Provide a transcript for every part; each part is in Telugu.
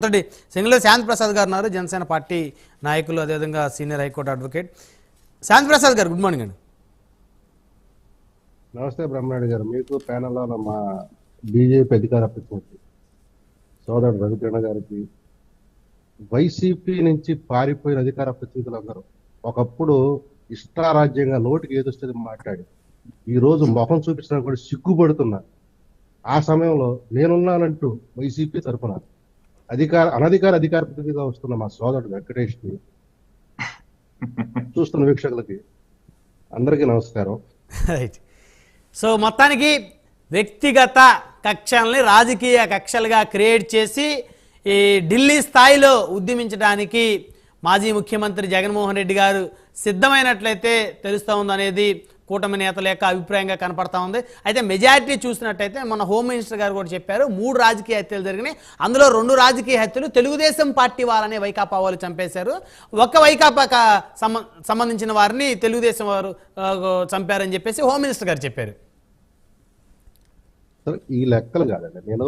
మనతోటి సింగళ శాంతి ప్రసాద్ గారు ఉన్నారు, జనసేన పార్టీ నాయకులు, అదేవిధంగా సీనియర్ హైకోర్టు అడ్వకేట్. శాంతి ప్రసాద్ గారు, గుడ్ మార్నింగ్ అండి. నమస్తే బ్రహ్మనాయుడు గారు, మీకు ప్యానల్లో మా బీజేపీ అధికార ప్రతినిధి సోదరుడు రవికిరణ్ గారికి, వైసీపీ నుంచి పారిపోయిన అధికార ప్రతినిధులందరూ ఒకప్పుడు ఇష్టారాజ్యంగా నోటికి ఏదొస్తుంది మాట్లాడి ఈ రోజు మొహం చూపించడానికి కూడా సిగ్గుపడుతున్నా. ఆ సమయంలో నేనున్నానంటూ వైసీపీ తరఫున అనధికార అధికార ప్రతినిధిగా వస్తున్న మా సోదరుడు వెంకటేష్ ని చూస్తున్న వీక్షకులకి అందరికీ నమస్కారం. రైట్. సో మొత్తానికి వ్యక్తిగత కక్షల్ని రాజకీయ కక్షలుగా క్రియేట్ చేసి ఈ ఢిల్లీ స్థాయిలో ఉద్యమించడానికి మాజీ ముఖ్యమంత్రి జగన్మోహన్ రెడ్డి గారు సిద్ధమైనట్లయితే తెలుస్తూ ఉందనేది కూటమి నేతల యొక్క అభిప్రాయంగా కనపడతా ఉంది. అయితే మెజారిటీ చూసినట్టయితే మన హోమ్ మినిస్టర్ గారు కూడా చెప్పారు, 3 రాజకీయ హత్యలు జరిగినాయి, అందులో 2 రాజకీయ హత్యలు తెలుగుదేశం పార్టీ వాళ్ళని వైకాపా వాళ్ళు చంపేశారు, ఒక్క వైకాపా సంబంధించిన వారిని తెలుగుదేశం వారు చంపారని చెప్పేసి హోమ్ మినిస్టర్ గారు చెప్పారు. ఈ లెక్కలు కాదండి, నేను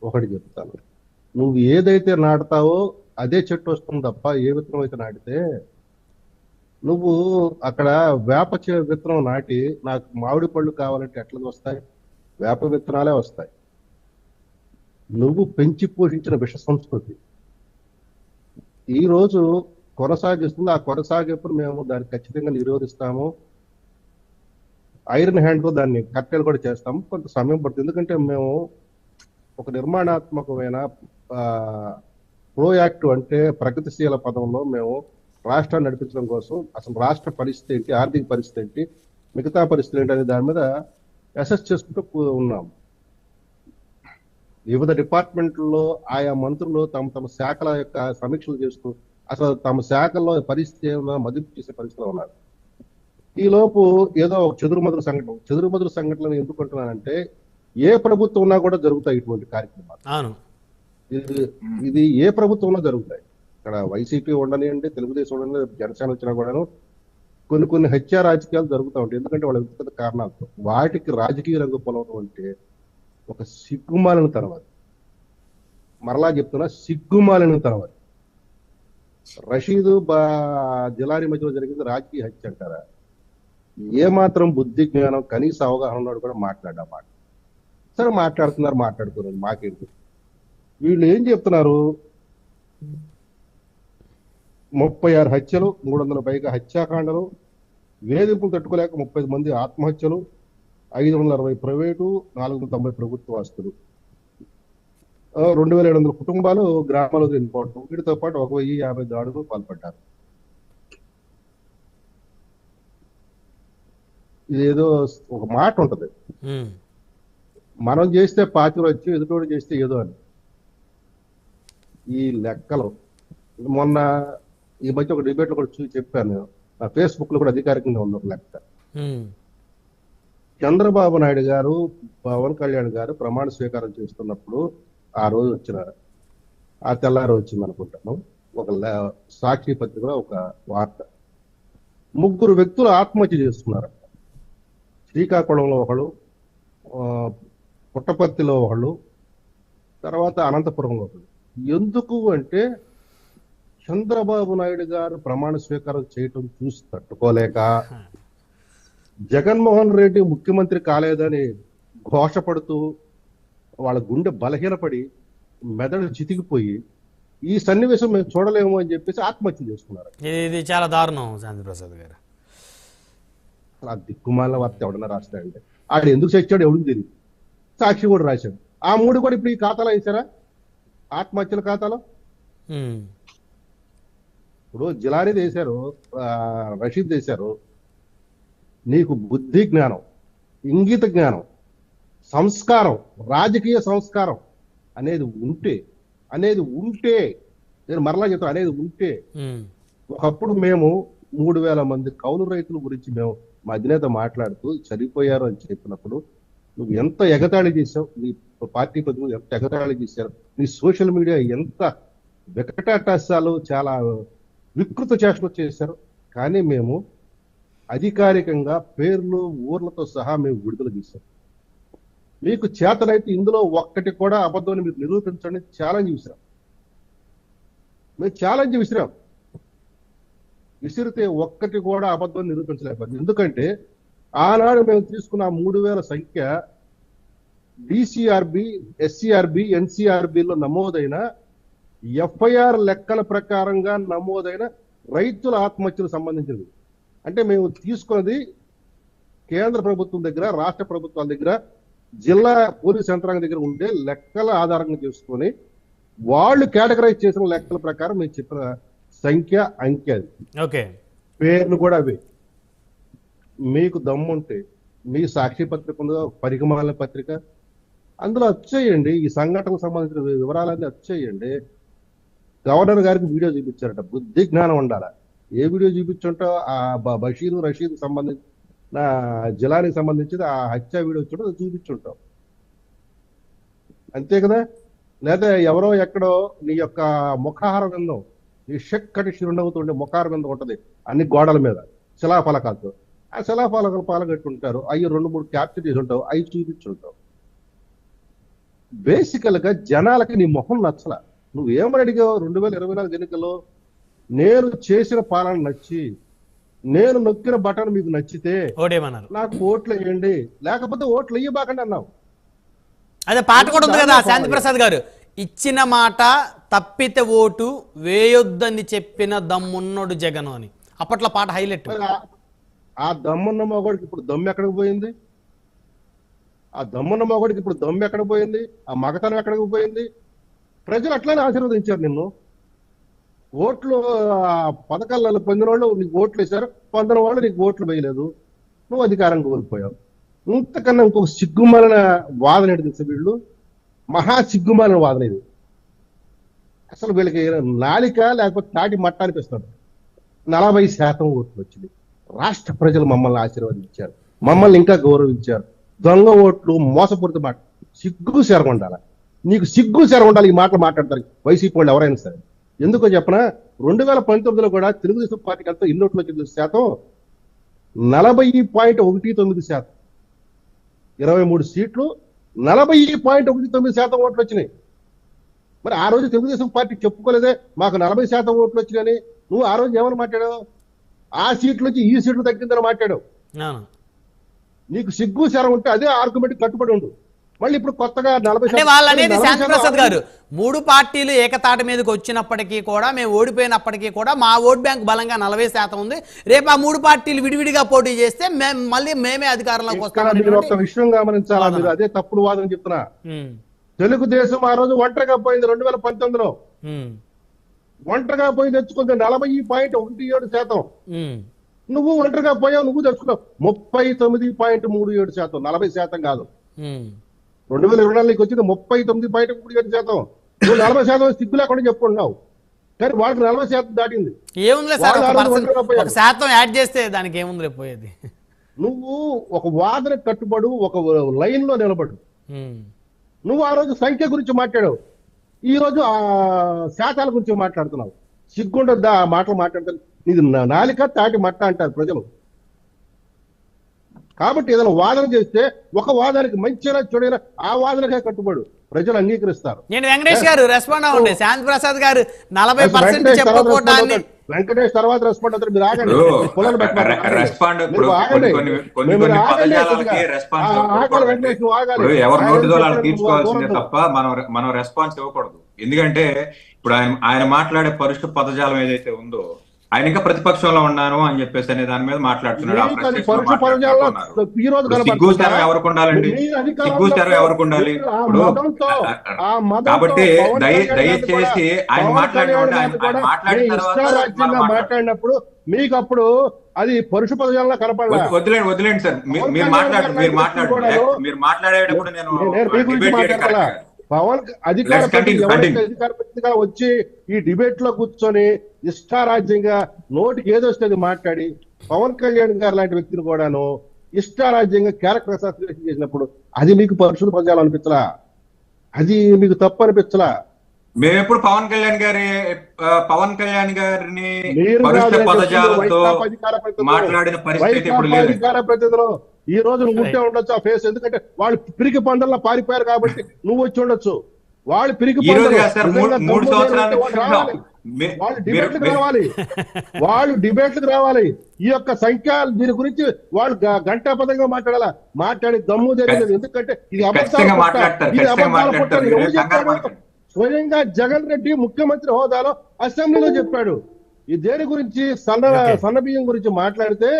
ఒకటి చెప్తాను. నువ్వు ఏదైతే నాటుతావో అదే చెట్టు వస్తుంది తప్ప ఏ విత్తనం అయితే నాటితే, నువ్వు అక్కడ వేప విత్తనం నాటి నాకు మామిడి పళ్ళు కావాలంటే ఎట్లా వస్తాయి? వేప విత్తనాలే వస్తాయి. నువ్వు పెంచి పోషించిన విష సంస్కృతి ఈ రోజు కొనసాగిస్తుంది. ఆ కొనసాగేప్పుడు మేము దాన్ని ఖచ్చితంగా నిరోధిస్తాము. ఐరన్ హ్యాండ్ తో దాన్ని కట్టెలు కూడా చేస్తాము. కొంత సమయం పడుతుంది, ఎందుకంటే మేము ఒక నిర్మాణాత్మకమైన ప్రోయాక్టివ్ అంటే ప్రగతిశీల పదంలో మేము రాష్ట్రాన్ని నడిపించడం కోసం అసలు రాష్ట్ర పరిస్థితి ఏంటి, ఆర్థిక పరిస్థితి ఏంటి, మిగతా పరిస్థితులు ఏంటి అనే దాని మీద అసెస్ చేసుకుంటూ ఉన్నాం. వివిధ డిపార్ట్మెంట్లలో ఆయా మంత్రులు తమ శాఖల యొక్క సమీక్షలు చేస్తూ అసలు తమ శాఖల్లో పరిస్థితి ఏమైనా మదింపు చేసే పరిస్థితిలో ఉన్నారు. ఈ లోపు ఏదో ఒక చెదురుమదురు సంఘటనలు ఎందుకు అంటున్నానంటే, ఏ ప్రభుత్వం ఉన్నా కూడా జరుగుతాయి ఇటువంటి కార్యక్రమాలు. ఇది ఏ ప్రభుత్వంలో జరుగుతాయి. ఇక్కడ వైసీపీ ఉండనివ్వండి, తెలుగుదేశం ఉండని, జనసేన వచ్చినా కూడాను కొన్ని హత్యా రాజకీయాలు జరుగుతూ ఉంటాయి. ఎందుకంటే వాళ్ళ వ్యక్తిగత కారణాలతో. వాటికి రాజకీయ రంగు పొలవడం అంటే ఒక సిగ్గుమాలిన తర్వాత, మరలా చెప్తున్నా, సిగ్గుమాలిన తర్వాత. రషీదు జిలాని మధ్యలో జరిగింది రాజకీయ హత్య అంటారా? ఏమాత్రం బుద్ధి జ్ఞానం కనీస అవగాహన ఉన్నాడు కూడా మాట్లాడమాట. సరే, మాట్లాడుతున్నారు, మాకేంటి. వీళ్ళు ఏం చెప్తున్నారు? 36 హత్యలు, 300 పైగా హత్యాకాండలు, వేధింపులు తట్టుకోలేక 30 మంది ఆత్మహత్యలు, 560 ప్రైవేటు, 490 ప్రభుత్వ ఆస్తులు, 2700 కుటుంబాలు గ్రామాలకు వెళ్ళిపోవటం, వీటితో పాటు 1050 దాడులు పాల్పడ్డారు. ఇదేదో ఒక మాట ఉంటది, మనం చేస్తే పాతిలో వచ్చి ఎదుటోడు చేస్తే ఏదో అని. ఈ లెక్కలు మొన్న ఈ మధ్య ఒక డిబేట్ లో కూడా చూసి చెప్పాను, నా ఫేస్బుక్ లో కూడా అధికారికంగా ఉన్న ఒక లెక్క. చంద్రబాబు నాయుడు గారు, పవన్ కళ్యాణ్ గారు ప్రమాణ స్వీకారం చేస్తున్నప్పుడు ఆ రోజు ఆ తెల్లారి వచ్చింది అనుకుంటాను, ఒక సాక్షి పత్రికలో ఒక వార్త. 3 వ్యక్తులు ఆత్మహత్య చేసుకున్నారు. శ్రీకాకుళంలో ఒకళ్ళు, పుట్టపర్తిలో ఒకళ్ళు, తర్వాత అనంతపురంలో ఒకళ్ళు. ఎందుకు అంటే చంద్రబాబు నాయుడు గారు ప్రమాణ స్వీకారం చేయటం చూసి తట్టుకోలేక, జగన్మోహన్ రెడ్డి ముఖ్యమంత్రి కాలేదని ఘోషపడుతూ వాళ్ళ గుండె బలహీనపడి మెదడు చితికిపోయి ఈ సన్నివేశం మేము చూడలేము అని చెప్పేసి ఆత్మహత్య చేసుకున్నారు. ఇది చాలా దారుణం శాంతి ప్రసాద్ గారు. ఆ దిక్కుమాల వార్త ఎవడన్నా రాస్తాడంటే ఆడు ఎందుకు చచ్చాడు ఎవరికి తెలియదు. సాక్షి కూడా రాశాడు. ఆ 3 కూడా ఇప్పుడు ఈ ఖాతాలో వేసారా, ఆత్మహత్యల ఖాతాలో. ఇప్పుడు జిలానీ వేశారు, రషీద్ వేశారు. నీకు బుద్ధి జ్ఞానం, ఇంగిత జ్ఞానం, సంస్కారం, రాజకీయ సంస్కారం అనేది ఉంటే నేను మరలా చెప్తాను, అనేది ఉంటే ఒకప్పుడు మేము 3000 మంది కౌలు రైతుల గురించి మేము మా అధినేత మాట్లాడుతూ చనిపోయారు అని చెప్పినప్పుడు నువ్వు ఎంత ఎగతాళి చేశావు, నీ పార్టీ ప్రతినిధులు ఎంత ఎగతాళి చేశారు, నీ సోషల్ మీడియా ఎంత వికటాటాసాలు, చాలా వికృత చేష్టలు చేశారు. కానీ మేము అధికారికంగా పేర్లు ఊర్లతో సహా మేము విడుదల చేశాం. మీకు చేతనైతే ఇందులో ఒక్కటి కూడా అబద్ధం మీరు నిరూపించండి ఛాలెంజ్ చేశాం. మేము ఛాలెంజ్ విసిరితే ఒక్కటి కూడా అబద్ధం నిరూపించలేకపోయింది. ఎందుకంటే ఆనాడు మేము తీసుకున్న 3,000 సంఖ్య డిసిఆర్బి, ఎస్సిఆర్బి, ఎన్సిఆర్బిలో నమోదైన ఎఫ్ఐఆర్ లెక్కల ప్రకారంగా నమోదైన రైతుల ఆత్మహత్యలకు సంబంధించినది. అంటే మేము తీసుకున్నది కేంద్ర ప్రభుత్వం దగ్గర, రాష్ట్ర ప్రభుత్వాల దగ్గర, జిల్లా పోలీస్ యంత్రాంగం దగ్గర ఉండే లెక్కల ఆధారంగా చేసుకొని వాళ్ళు కేటగరైజ్ చేసిన లెక్కల ప్రకారం మేము చెప్పిన సంఖ్య, అంకె అది. ఓకే, పేర్లు కూడా అవే. మీకు దమ్ముంటే మీ సాక్షి పత్రిక ఉందో, పరిగమాల పత్రిక, అందులో వచ్చేయండి ఈ సంఘటనకు సంబంధించిన వివరాలన్నీ వచ్చేయండి. గవర్నర్ గారికి వీడియో చూపించారట, బుద్ధి జ్ఞానం ఉండాలా. ఏ వీడియో చూపించుంటో ఆ బషీరు రషీద్ సంబంధించి జిలానికి సంబంధించి ఆ హత్య వీడియో వచ్చి చూపించుంటాం, అంతే కదా. లేదా ఎవరో ఎక్కడో నీ యొక్క ముఖాహార విందం, నీ చక్కటి చిరునవ్వుతుండే ముఖాహార విందం ఉంటది అన్ని గోడల మీద శిలాఫలకాలతో. ఆ శిలాఫలకాలు పాలగట్టుంటారు, అవి 2-3 క్యాప్చర్ చేసి ఉంటావు, అవి చూపించుంటావు. బేసికల్ గా జనాలకి నీ మొహం నచ్చల. నువ్వేమని అడిగావు 2024 ఎన్నికల్లో? నేను చేసిన పాలన నచ్చి, నేను నొక్కిన బటన్ మీకు నచ్చితే నాకు ఓట్లు వేయండి, లేకపోతే ఓట్లు వేయబాకండి అన్నావు. అదే పాట కూడా ఉంది కదా శాంతి ప్రసాద్ గారు, ఇచ్చిన మాట తప్పితే ఓటు వేయొద్దని చెప్పిన దమ్మున్నోడు జగన్ అని. అప్పట్లో పాట హైలైట్. ఆ దమ్మున్న మగోడికి ఇప్పుడు దమ్ము ఎక్కడికి పోయింది? ఆ దమ్మున్న మగోడికి ఇప్పుడు దమ్ము ఎక్కడికి పోయింది? ఆ మగతనం ఎక్కడికి పోయింది? ప్రజలు అట్లానే ఆశీర్వదించారు నిన్ను. ఓట్లు పథకాలలో పొందిన వాళ్ళు నీకు ఓట్లు వేశారు, పొందిన వాళ్ళు నీకు ఓట్లు వేయలేదు, నువ్వు అధికారం కోల్పోయావు. ఇంతకన్నా ఇంకొక సిగ్గుమాలిన వాదన ఏంటి తెలుసా? వీళ్ళు మహా సిగ్గుమాలిన వాదన ఇది. అసలు వీళ్ళకి నాలిక లేకపోతే తాటి మట్ట అనిపిస్తుంది. 40% ఓట్లు వచ్చింది. రాష్ట్ర ప్రజలు మమ్మల్ని ఆశీర్వదించారు, మమ్మల్ని ఇంకా గౌరవించారు. దొంగ ఓట్లు, మోసపూరిత మాట, సిగ్గు సెరగొండాల. నీకు సిగ్గు సెరగొండాలి ఈ మాటలు మాట్లాడతారు వైసీపీ వాళ్ళు ఎవరైనా సరే. ఎందుకో చెప్పనా, 2019లో కూడా తెలుగుదేశం పార్టీకి అంతా ఇన్ని ఓట్లు వచ్చింది శాతం 40.19%. 23 సీట్లు 40.19% ఓట్లు వచ్చినాయి. మరి ఆ రోజు తెలుగుదేశం పార్టీ చెప్పుకోలేదే మాకు 40% ఓట్లు వచ్చినాయని? నువ్వు ఆ రోజు ఏమని మాట్లాడావు? ఆ సీట్లు వచ్చి ఈ సీట్లు తగ్గిందని మాట్లాడావు. నీకు సిగ్గు శరం ఉంటే అదే ఆర్గ్యుమెంట్ కట్టుబడి ఉండు. మళ్ళీ ఇప్పుడు కొత్తగా 40%. వాళ్ళనేది శాంతి ప్రసాద్ గారు 3 పార్టీలు ఏకతాటి మీదకి వచ్చినప్పటికీ కూడా, మేము ఓడిపోయినప్పటికీ కూడా మా ఓట్ బ్యాంక్ బలంగా 40% ఉంది. రేపు ఆ 3 పార్టీలు విడివిడిగా పోటీ చేస్తే మళ్ళీ మేమే అధికారంలోకి వస్తాం. ఒక విషయం గమనించాలా, మీరు అదే తప్పుడు వాదన చెప్తున్నా. తెలుగుదేశం ఆ రోజు ఒంటరిగా పోయింది 2019లో. ఒంటరిగా పోయి తెచ్చుకుంది 40.17%. నువ్వు ఒంటరిగా పోయావు, నువ్వు తెచ్చుకున్నావు 39.37%, 40% కాదు. 2024 వచ్చింది 39.37%. నువ్వు 40% సిగ్గు లేకుండా చెప్పుకుంటున్నావు, కానీ వాళ్ళకి 40% దాటింది. ఏముంది సార్, 1% యాడ్ చేస్తే దానికి ఏముంది పోయేది. నువ్వు ఒక వాదన కట్టుబడు, ఒక లైన్ లో నిలబడు. నువ్వు ఆ రోజు సంఖ్య గురించి మాట్లాడావు, ఈ రోజు ఆ శాతాల గురించి మాట్లాడుతున్నావు. సిగ్గుండద్దా ఆ మాటలు మాట్లాడతాను? ఇది నాలిక తాటి మట్ట అంటారు ప్రజలు. కాబట్టి ఏదైనా వాదన చేస్తే ఒక వాదనకి మంచిగా చెడైనా ఆ వాదనకే కట్టుబడు, ప్రజలు అంగీకరిస్తారు. నేను వెంకటేష్ గారు రెస్పాండ్ అవ్వండి. శాంతి ప్రసాద్ గారు 40% చెప్పుకోవడాన్ని వెంకటేష్ తర్వాత రెస్పాండ్ అవుతారు. మీరు ఆగండి, ఎవరు నోటితో తీర్చుకోవాల్సిందే తప్ప మనం రెస్పాన్స్ ఇవ్వకూడదు. ఎందుకంటే ఇప్పుడు ఆయన మాట్లాడే పరుష పదజాలం ఏదైతే ఉందో, ఆయన ఇంకా ప్రతిపక్షంలో ఉన్నాను అని చెప్పేసి అనే దాని మీద మాట్లాడుతున్నాడు. సిగ్గుచారం ఎవరికి ఉండాలండి? సిగ్గుచారం ఎవరికి ఉండాలి? ఇప్పుడు కాబట్టి దయచేసి ఆయన మాట్లాడినప్పుడు మీకు అప్పుడు అది పరుష పదజాలంలో కనపడాలి. వదిలేండి సార్, మీరు మాట్లాడేటప్పుడు నేను పవన్ అధికార ప్రతినిధిగా వచ్చి ఈ డిబేట్ లో కూర్చొని ఇష్టారాజ్యంగా నోటికి ఏదొస్తుంది మాట్లాడి, పవన్ కళ్యాణ్ గారు లాంటి వ్యక్తిని కూడాను ఇష్టారాజ్యంగా క్యారెక్టర్ అసాసినేషన్ చేసినప్పుడు అది మీకు పరుషుల పదజాలం అనిపించలా? అది మీకు తప్పు అనిపించలా? మేము ఎప్పుడు పవన్ కళ్యాణ్ గారిని పదజాలతో మాట్లాడిన పరిస్థితి ఇప్పుడు లేదు. అధికార ప్రతినిధిలో ఈ రోజు నువ్వు ఉంటే ఉండొచ్చు ఆ ఫేస్, ఎందుకంటే వాళ్ళు పిరికి పందల్లో పారిపోయారు కాబట్టి నువ్వు వచ్చి ఉండొచ్చు. వాళ్ళు పిరికి ఈ రోజు పందరు. కాదు సార్, నిజంగా మూడు దమ్ము సంవత్సరాల ధైర్యం ఉంటే వాళ్ళు రావాలి. వాళ్ళు డిబేట్లకు రావాలి. వాళ్ళు డిబేట్లకు రావాలి. ఈ యొక్క సంఖ్య దీని గురించి వాళ్ళు గంటాపదంగా మాట్లాడాలా. మాట్లాడి దమ్ము తెలియదు. ఎందుకంటే ఇది ఖచ్చితంగా అబద్ధాలు మాట్లాడతారు, ఇది ఖచ్చితంగా అబద్ధాలు మాట్లాడతారు. పుట్టాలి. ఎవరు మీరేం కంగారు చెప్పాడు? పడకండి. స్వయంగా జగన్ రెడ్డి ముఖ్యమంత్రి హోదాలో అసెంబ్లీలో చెప్పాడు. ఈ దేని గురించి సన్న బియ్యం గురించి మాట్లాడితే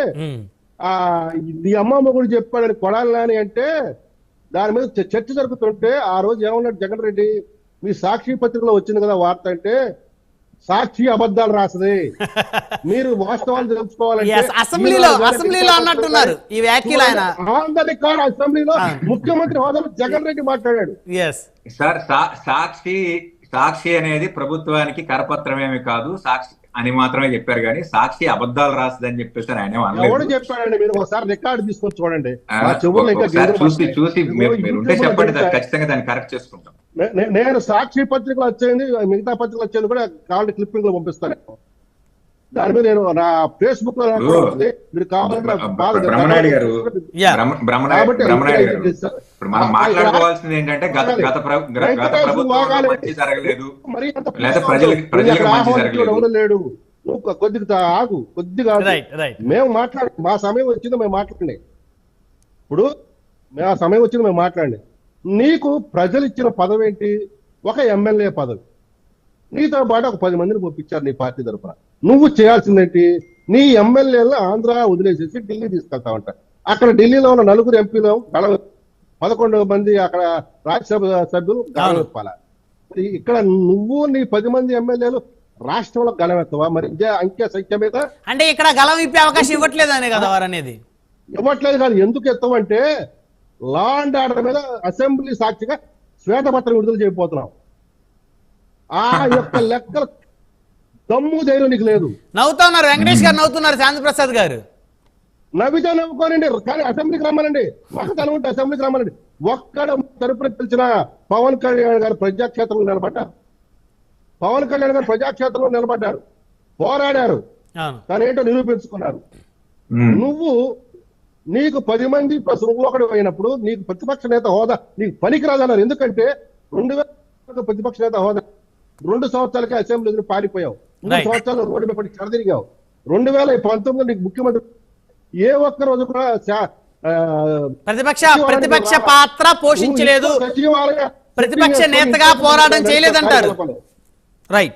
ఈ అమ్మమ్మ గురించి చెప్పాడని కొడాలని అంటే దాని మీద చర్చ జరుగుతుంటే ఆ రోజు ఏమన్నాడు జగన్ రెడ్డి, మీ సాక్షి పత్రికలో వచ్చింది కదా వార్త అంటే, సాక్షి అబద్ధాలు రాసది, మీరు వాస్తవాలు తెలుసుకోవాలంటే అసెంబ్లీలో అన్నట్టున్నారు ఈ వ్యాఖ్యలు. ఆయన ఆంధ్ర కాదు, అసెంబ్లీలో ముఖ్యమంత్రి హోదాలో జగన్ రెడ్డి మాట్లాడాడు. సార్ సాక్షి అనేది ప్రభుత్వానికి కరపత్రమేమి కాదు, సాక్షి అని మాత్రమే చెప్పారు. కానీ సాక్షి అబద్ధాలు రాస్తుందని చెప్పేసి ఆయన ఎవడు చెప్పాడండి? మీరు ఒకసారి రికార్డు తీసుకొని చూడండి. చూసి మీరు ఉంటే చెప్పండి, ఖచ్చితంగా దాన్ని కరెక్ట్ చేసుకుంటాం. నేను సాక్షి పత్రికలు వచ్చేది, మిగతా పత్రికలు వచ్చేది కూడా కావాలి క్లిప్పింగ్ లో పంపిస్తాను. దాని మీద నేను నా ఫేస్బుక్ లో మీరు బ్రహ్మనాయుడు గారు ఇప్పుడు మనం మాట్లాడుకోవాల్సింది ఏంటంటే గత ప్రభుత్వం మంచి జరగలేదు, లేదా ప్రజలకు మంచి జరగలేదు. లేడు, నువ్వు కొద్దిగా ఆగు, కొద్దిగా మేము మా సమయం వచ్చిందో మేము మాట్లాడండి. ఇప్పుడు ఆ సమయం వచ్చిందో మేము మాట్లాడండి. నీకు ప్రజలు ఇచ్చిన పదవి ఏంటి? ఒక ఎమ్మెల్యే పదవి. నీతో పాటు ఒక 10 మందిని పంపించారు నీ పార్టీ తరఫున. నువ్వు చేయాల్సిందేంటి? నీ ఎమ్మెల్యేలను ఆంధ్ర వదిలేసేసి ఢిల్లీ తీసుకెళ్తావంట. అక్కడ ఢిల్లీలో ఉన్న 4 ఎంపీలు 11 మంది అక్కడ రాజ్యసభ సభ్యులు గళమెప్పాల. ఇక్కడ నువ్వు నీ 10 మంది ఎమ్మెల్యేలు రాష్ట్రంలో గళమెత్తవా? మరి ఇదే అంకె సంఖ్య మీద అంటే ఇక్కడ గళం ఇప్పే అవకాశం ఇవ్వట్లేదనే కదా వారు అనేది. ఇవ్వట్లేదు కాదు, ఎందుకు ఎత్తవంటే లా అండ్ ఆర్డర్ మీద అసెంబ్లీ సాక్షిగా శ్వేతపత్రం విడుదల చేయబోతున్నాం. ఆ యొక్క లెక్కల దమ్ము ధైర్యం నీకు లేదు. నవ్వుతున్నారు వెంకటేష్ గారు, నవ్వుతున్నారు శాంతి ప్రసాద్ గారు. నవ్వితే నవ్వుకోనండి, కానీ అసెంబ్లీకి రమ్మనండి. ఒక్కతనం ఉంటే అసెంబ్లీకి రమ్మనండి. ఒక్కడ తరపున పిలిచిన పవన్ కళ్యాణ్ గారు ప్రజాక్షేత్రంలో నిలబడ్డారు. పవన్ కళ్యాణ్ గారు ప్రజాక్షేత్రంలో నిలబడ్డారు, పోరాడారు, కానీ ఏంటో నిరూపించుకున్నారు. నువ్వు నీకు 10 మంది ప్లస్ నువ్వు ఒకటి అయినప్పుడు నీకు ప్రతిపక్ష నేత హోదా నీకు పనికిరాదన్నారు. ఎందుకంటే 2000 ప్రతిపక్ష నేత హోదా 2 సంవత్సరాలకే అసెంబ్లీ పారిపోయావు. 3 సంవత్సరాలు రోడ్డు మీద పడి చెడదిరిగావు. 2019 నీకు ముఖ్యమంత్రి ఏ ఒక్క రోజు కూడా ప్రతిపక్ష పాత్ర పోషించలేదు, ప్రతిపక్ష నేతగా పోరాటం చేయలేదంటారు.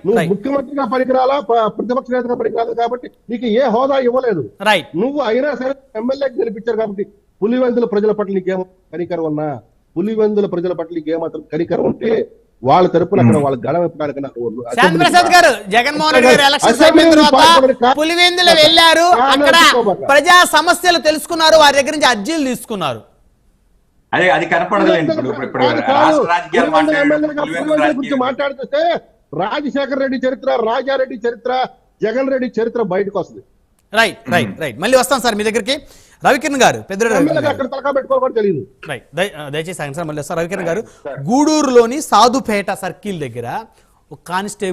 నువ్వు ముఖ్యమంత్రిగా పనికిరాలా, ప్రతిపక్ష నేతగా పనికిరాదు, కాబట్టి నీకు ఏ హోదా ఇవ్వలేదు. నువ్వు అయినా సరే ఎమ్మెల్యేకి గెలిపించారు కాబట్టి పులివెందుల ప్రజల పట్ల నీకేమో కనికరం ఉన్నా, పులివెందుల ప్రజల పట్ల నీకేమాత్రం కనికరం ఉంటే వాళ్ళ తరపున అక్కడ వాళ్ళ శాంతి ప్రసాద్ గారు, జగన్మోహన్ రెడ్డి గారు ఎలక్షన్ అయిపోయిన తర్వాత పులివెందులు వెళ్ళారు, అక్కడ ప్రజా సమస్యలు తెలుసుకున్నారు, వారి దగ్గర నుంచి అర్జీలు తీసుకున్నారు. అది కనపడదు. మాట్లాడుతుంటే రాజశేఖర రెడ్డి చరిత్ర, రాజారెడ్డి చరిత్ర, జగన్ రెడ్డి చరిత్ర బయటకు వస్తుంది. రైట్ మళ్ళీ వస్తాం సార్ మీ దగ్గరికి. రవికిరణ్ గారు, దయచేసి సార్ మళ్ళీ వస్తారు. రవికిరణ్ గారు, గూడూరులోని సాధుపేట సర్కిల్ దగ్గర ఒక కానిస్టేబుల్